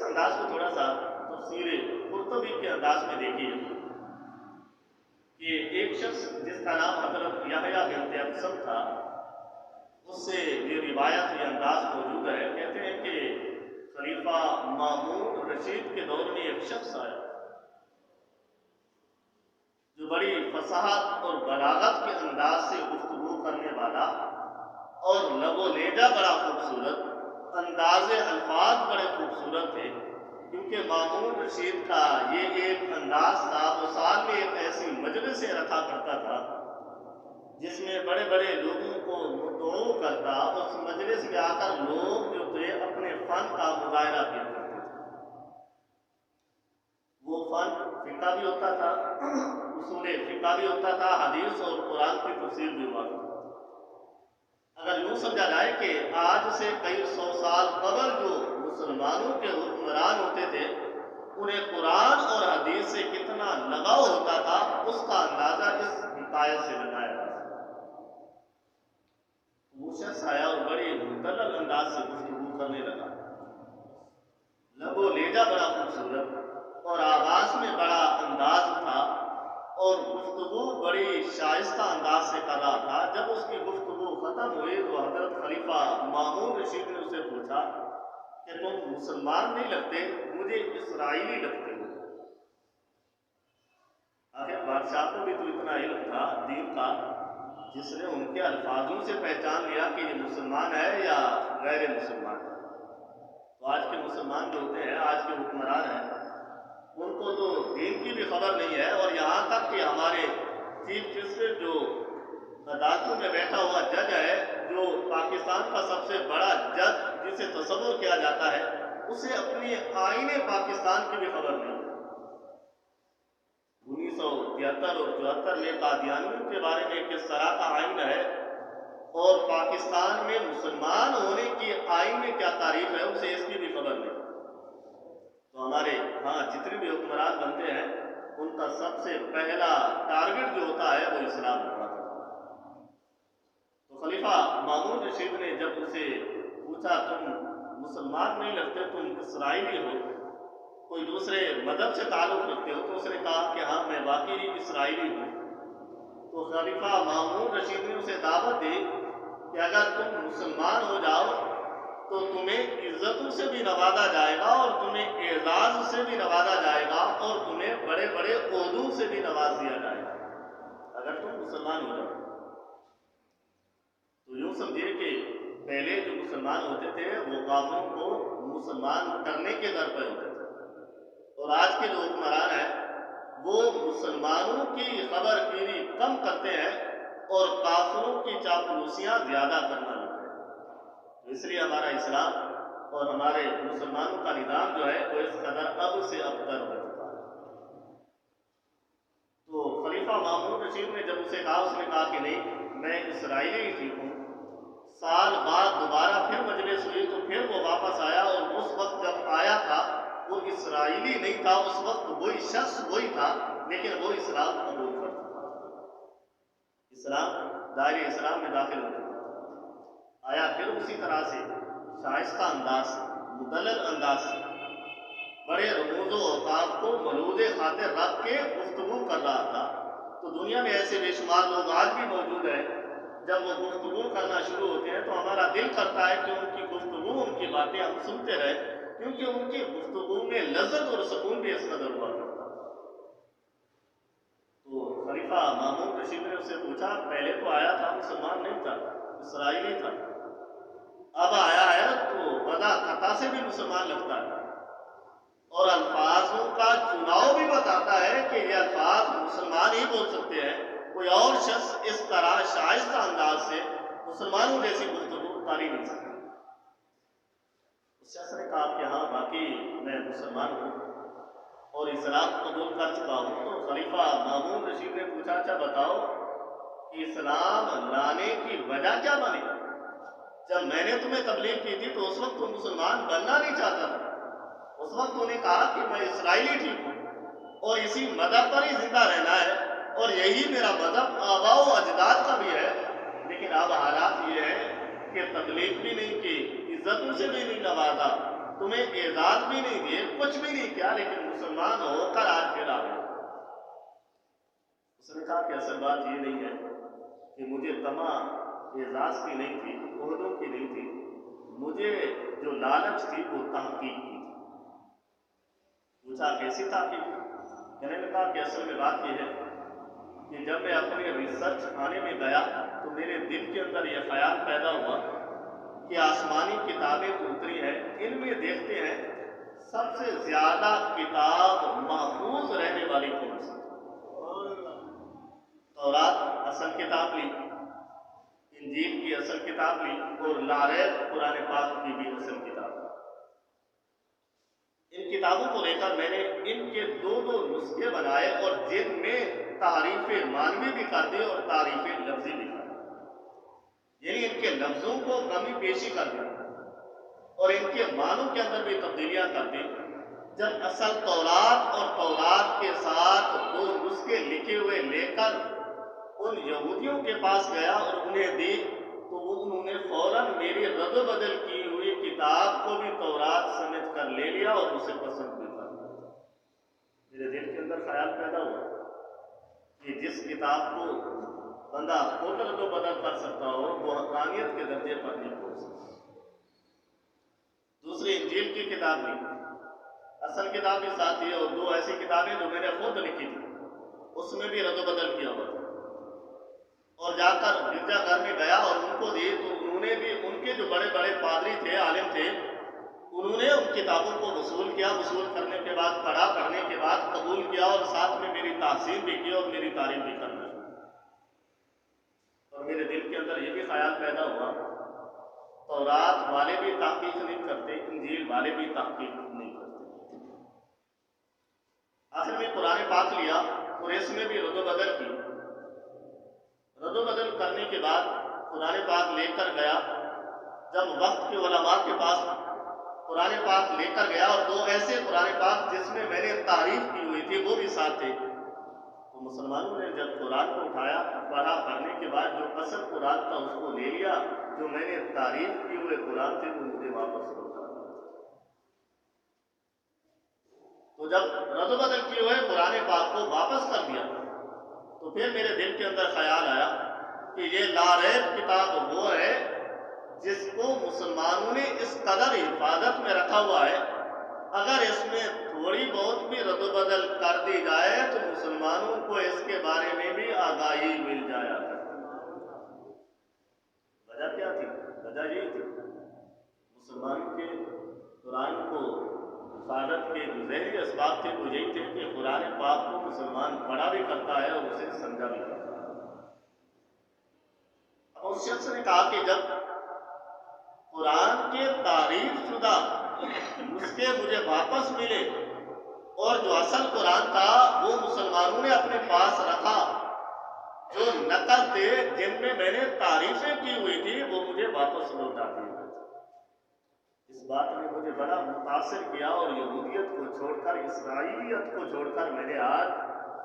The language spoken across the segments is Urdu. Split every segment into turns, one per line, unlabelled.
انداز کو تھوڑا سا تفسیر قرطبی کے انداز میں دیکھیے کہ ایک شخص جس کا نام حضرت یحییٰ بن اقسم تھا، اس سے یہ روایت یہ انداز موجود ہے، کہتے ہیں کہ خلیفہ مامون رشید کے دور میں ایک شخص آیا جو بڑی فصاحت اور بلاغت کے انداز سے گفتگو کرنے والا اور لب و لہجہ بڑا خوبصورت، انداز الفاظ بڑے خوبصورت تھے، کیونکہ مامون رشید کا یہ ایک انداز تھا، وہ سال میں ایک ایسی مجلس سے رکھا کرتا تھا جس میں بڑے بڑے لوگوں کو مدعو کرتا، اس مجلس میں آ کر لوگ جو تھے اپنے فن کا مظاہرہ کیا کرتے تھے۔ وہ فن فقہ بھی ہوتا تھا، اصول فقہ بھی ہوتا تھا، حدیث اور قرآن کی تفسیر بھی ہوا کرتا تھا۔ اگر یوں سمجھا جائے کہ آج سے کئی سو سال قبل جو مسلمانوں کے حکمران ہوتے تھے انہیں قرآن اور حدیث سے کتنا لگاؤ ہوتا تھا، اس کا اندازہ اس حکایت سے لگایا جا سکتا ہے۔ وہ شخص آیا اور بڑے مدلل انداز سے گفتگو کرنے لگا، لب و لہجہ بڑا خوبصورت اور آواز میں بڑا انداز تھا اور گفتگو بڑی شائستہ انداز سے کر رہا تھا۔ جب اس کی گفتگو ختم ہوئی تو حضرت خلیفہ مامون رشید نے اسے پوچھا کہ تم مسلمان نہیں لگتے، مجھے اسرائیلی لگتے ہو۔ آخر بادشاہ کو بھی تو اتنا علم تھا دین کا، جس نے ان کے الفاظوں سے پہچان لیا کہ یہ مسلمان ہے یا غیر مسلمان ہے۔ تو آج کے مسلمان جو ہوتے ہیں، آج کے حکمران ہیں، ان کو تو دین کی بھی خبر نہیں ہے، اور یہاں تک کہ ہمارے چیف جسٹس جو عدالتوں میں بیٹھا ہوا جج ہے، جو پاکستان کا سب سے بڑا جج جسے تصور کیا جاتا ہے، اسے اپنی آئین پاکستان کی بھی خبر نہیں۔ 1973 اور 74 میں قادیانیوں کے بارے میں کس طرح کا آئین ہے اور پاکستان میں مسلمان ہونے کی آئین میں کیا تعریف ہے، اسے اس کی بھی خبر نہیں۔ تو ہمارے ہاں جتنے بھی حکمران بنتے ہیں ان کا سب سے پہلا ٹارگٹ جو ہوتا ہے وہ اسلام ہوتا ہے۔ تو خلیفہ مامون رشید نے جب اسے پوچھا تم مسلمان نہیں لگتے، تم اسرائیلی ہو، کوئی دوسرے مذہب سے تعلق رکھتے ہو، تو اس نے کہا کہ ہاں میں واقعی اسرائیلی ہوں۔ تو خلیفہ مامون رشید نے اسے دعوت دی کہ اگر تم مسلمان ہو جاؤ تو تمہیں عزتوں سے بھی نوازا جائے گا اور تمہیں اعزاز سے بھی نوازا جائے گا اور تمہیں بڑے بڑے عہدوں سے بھی نواز دیا جائے گا اگر تم مسلمان ہو جاؤ۔ تو یوں سمجھیے کہ پہلے جو مسلمان ہوتے تھے وہ کافروں کو مسلمان کرنے کے در پہ ہوتے تھے، اور آج کے جو حکمران ہیں وہ مسلمانوں کی خبر گیری کم کرتے ہیں اور کافروں کی چاپلوسیاں زیادہ کرنا لگتے ہیں۔ اس لیے ہمارا اسلام اور ہمارے مسلمانوں کا نظام جو ہے وہ اس قدر اب سے ابتر ہو چکا ہے۔ تو خلیفہ مامون رشید نے جب اسے کہا، اس نے کہا کہ نہیں میں اسرائیلی ہی ٹھیک ہوں۔ سال بعد دوبارہ پھر مجلس ہوئی تو پھر وہ واپس آیا، اور اس وقت جب آیا تھا وہ اسرائیلی نہیں تھا، اس وقت وہی شخص وہی تھا، لیکن وہ اسلام قبول کر چکا، اسلام دائرے اسلام میں داخل ہو چکا آیا۔ پھر اسی طرح سے شائستہ انداز سے، مدلل انداز سے، بڑے رموز و اوقاف کو ملود خاطر رکھ کے گفتگو کر رہا تھا۔ تو دنیا میں ایسے بے شمار لوگ آج بھی موجود ہیں، جب وہ گفتگو کرنا شروع ہوتے ہیں تو ہمارا دل کرتا ہے کہ ان کی گفتگو، ان کی باتیں ہم سنتے رہیں، کیونکہ ان کی گفتگو میں لذت اور سکون بھی اس قدر ہوا کرتا ہے۔ تو خلیفہ مامون رشید نے اسے پوچھا، پہلے تو آیا تھا مسلمان نہیں تھا، اسرائیلی تھا، اب آیا ہے تو وضع خطا سے بھی مسلمان لگتا ہے، اور الفاظوں کا چناؤ بھی بتاتا ہے کہ یہ الفاظ مسلمان ہی بول سکتے ہیں، کوئی اور شخص اس طرح شائستہ انداز سے مسلمانوں جیسی گفتگو کر ہی نہیں سکتا۔ اس شخص نے کہا کہ ہاں واقعی میں مسلمان ہوں اور اسلام قبول کر چکا ہوں۔ تو خلیفہ مامون رشید نے پوچھا اچھا بتاؤ کہ اسلام لانے کی وجہ کیا بنی؟ جب میں نے تمہیں تبلیغ کی تھی تو اس وقت تم مسلمان بننا نہیں چاہتا تھا، اس وقت تو نے کہا کہ میں اسرائیلی ٹھیک ہوں اور اسی مذہب پر ہی زندہ رہنا ہے اور یہی میرا مذہب آباء و اجداد کا بھی ہے، لیکن اب حالات یہ ہے کہ تبلیغ بھی نہیں کی، عزتوں سے بھی نہیں نوازا، تمہیں اعزاز بھی نہیں دیے، کچھ بھی نہیں کیا، لیکن مسلمان ہو کر آج پھر آ گئے۔ اس نے کہا کہ اصل بات یہ نہیں ہے کہ مجھے طمع اعزاز کی نہیں تھی، عہدوں کی نہیں تھی، مجھے جو لالچ تھی وہ تحقیق کی تھی۔ پوچھا کیسی تحقیق؟ میں نے کہا کہ اصل میں بات یہ ہے کہ جب میں اپنے ریسرچ خانے میں گیا تو میرے دل کے اندر یہ خیال پیدا ہوا کہ آسمانی کتابیں جو اتری ہیں ان میں دیکھتے ہیں سب سے زیادہ کتاب محفوظ رہنے والی کون سی؟ تورات اصل کتاب لی، انجیل کی اصل کتاب لی، اور لاریب قرآن پاک کی بھی اصل کتاب لی۔ ان کتابوں کو لے کر میں نے ان کے دو نسخے بنائے اور جن میں تعریف معنوی بھی کر دی اور تعریف لفظی بھی کر دی، یعنی ان کے لفظوں کو کمی بیشی کر دی اور ان کے معنوں کے اندر بھی تبدیلیاں کر دی۔ جب اصل تورات اور تورات کے ساتھ دو نسخے لکھے ہوئے لے کر ان یہودیوں کے پاس گیا اور انہیں دی تو وہ انہوں نے فوراً میری رد و بدل کی ہوئی کتاب کو بھی تورات سمجھ کر لے لیا اور اسے پسند بھی کر لیا۔ میرے دل کے اندر خیال پیدا ہوا کہ جس کتاب کو بندہ خود رد و بدل کر سکتا ہو وہ حقانیت کے درجے پر نہیں پہنچ سکتا۔ دوسری انجیل کی کتاب بھی، اصل کتاب بھی ساتھ ہی ہے، اور دو ایسی کتابیں جو میں نے خود لکھی تھی اس میں بھی رد و بدل کیا ہوا تھا، اور جا کر گرجا گھر میں گیا اور ان کو دی تو انہوں نے بھی، ان کے جو بڑے بڑے پادری تھے، عالم تھے، انہوں نے ان کتابوں کو وصول کیا، وصول کرنے کے بعد پڑھا، پڑھنے کے بعد قبول کیا اور ساتھ میں میری تحسین بھی کی اور میری تعریف بھی کرنا شروع کی۔ اور میرے دل کے اندر یہ بھی خیال پیدا ہوا تورات والے بھی تحقیق نہیں کرتے، انجیل والے بھی تحقیق نہیں کرتے۔ آخر میں قرآن پاک لیا اور اس میں بھی رد و بدل کی۔ رد و بدل کرنے کے بعد قرآن پاک لے کر گیا، جب وقت کے علماء کے پاس قرآن پاک لے کر گیا اور دو ایسے قرآن پاک جس میں میں نے تعریف کی ہوئی تھی وہ بھی ساتھ تھے، تو مسلمانوں نے جب قرآن کو اٹھایا، پڑھا، پڑھنے کے بعد جو اصل قرآن تھا اس کو لے لیا، جو میں نے تعریف کی ہوئے قرآن تھے وہ مجھے واپس لوٹا دیا۔ تو جب رد و بدل کیے ہوئے قرآن پاک کو واپس کر دیا تو پھر میرے دل کے اندر خیال آیا کہ یہ لاریب کتاب وہ ہے جس کو مسلمانوں نے اس قدر حفاظت میں رکھا ہوا ہے، اگر اس میں تھوڑی بہت بھی رد و بدل کر دی جائے تو مسلمانوں کو اس کے بارے میں بھی آگاہی مل جایا کرتی۔ وجہ کیا تھی؟ وجہ یہی تھی مسلمانوں کے قرآن کو حفاظت کے جو ذہنی اسباب تھے وہ یہی تھے کہ قرآن پاک کو مسلمان پڑھا بھی کرتا ہے اور اسے سمجھا بھی کرتا ہے۔ اب اس شخص نے کہا کہ جب قرآن کے تعریف شدہ نسخے مجھے واپس ملے اور جو اصل قرآن تھا وہ مسلمانوں نے اپنے پاس رکھا، جو نقل تھے جن میں میں نے تعریفیں کی ہوئی تھی وہ مجھے واپس لوٹا دیے۔ اس بات نے مجھے بڑا متاثر کیا اور یہودیت کو چھوڑ کر، اسرائیلیت کو چھوڑ کر میں نے آج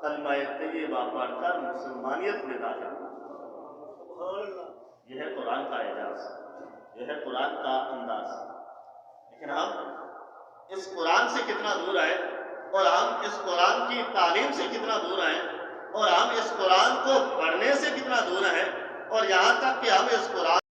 کلمہ طیبہ پڑھ کر مسلمانیت میں داخل ہوا۔ یہ ہے قرآن کا اعجاز، یہ ہے قرآن کا انداز۔ لیکن ہم اس قرآن سے کتنا دور آئے اور ہم اس قرآن کی تعلیم سے کتنا دور آئے اور ہم اس قرآن کو پڑھنے سے کتنا دور ہیں، اور یہاں تک کہ ہم اس قرآن